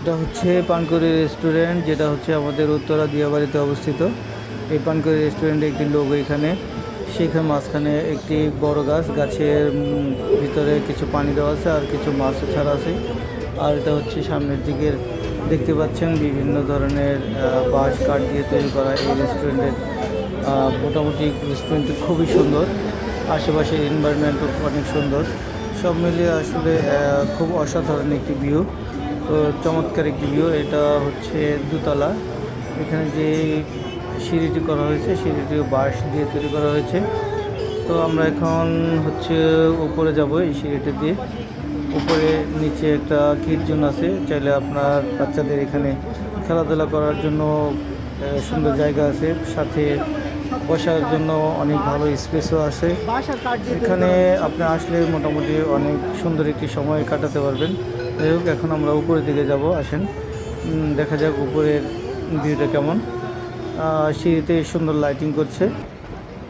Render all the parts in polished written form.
এটা হচ্ছে পানকড়ি রেস্টুরেন্ট, যেটা হচ্ছে আমাদের উত্তরা দিয়াবাড়িতে অবস্থিত। এই পানকড়ি রেস্টুরেন্টে একটি লোগো এখানে, সেখানে মাঝখানে একটি বড় গাছের ভিতরে কিছু পানি দেওয়া আছে আর কিছু মাছ ছাড়া আছে। আর এটা হচ্ছে সামনের দিকের দেখতে পাচ্ছেন বিভিন্ন ধরনের বাঁশ কাঠ দিয়ে তৈরি করা এই রেস্টুরেন্টের। মোটামুটি রেস্টুরেন্টটি খুবই সুন্দর, আশেপাশের এনভায়রনমেন্টও অনেক সুন্দর। সব মিলিয়ে আসলে খুব অসাধারণ একটি ভিউ। তো চমৎকার একটি ভিউ। এটা হচ্ছে দোতলা। এখানে যে সিঁড়িটি করা হয়েছে, সিঁড়িটিও বাঁশ দিয়ে তৈরি করা হয়েছে। তো আমরা এখন হচ্ছে উপরে যাব এই সিঁড়িটি দিয়ে। উপরে নিচে একটা কিড জোন আছে, চাইলে আপনার বাচ্চাদের এখানে খেলাধুলা করার জন্য সুন্দর জায়গা আছে, সাথে বসার জন্য অনেক ভালো স্পেসও আছে। এখানে আপনি আসলে মোটামুটি অনেক সুন্দর একটি সময় কাটাতে পারবেন। যাই হোক, এখন আমরা উপরের দিকে যাব, আসেন দেখা যাক উপরের ভিউটা কেমন। সিঁড়িতে সুন্দর লাইটিং করছে।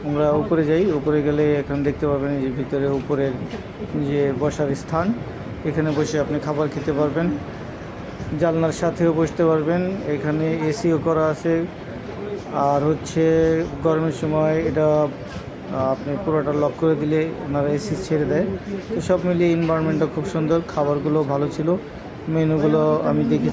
আমরা উপরে যাই, উপরে গেলে এখন দেখতে পাবেন যে ভিতরে উপরের যে বসার স্থান, এখানে বসে আপনি খাবার খেতে পারবেন, জানলার সাথেও বসতে পারবেন। এখানে এসিও করা আছে। আর হচ্ছে গরমের সময় এটা আপনি পুরোটা লক করে দিলে ওনারা এসি ছেড়ে দেয়। তো সব মিলিয়ে এনভায়রনমেন্টটা খুব সুন্দর, খাবারগুলো ভালো ছিল, মেনুগুলো আমি দেখেছি।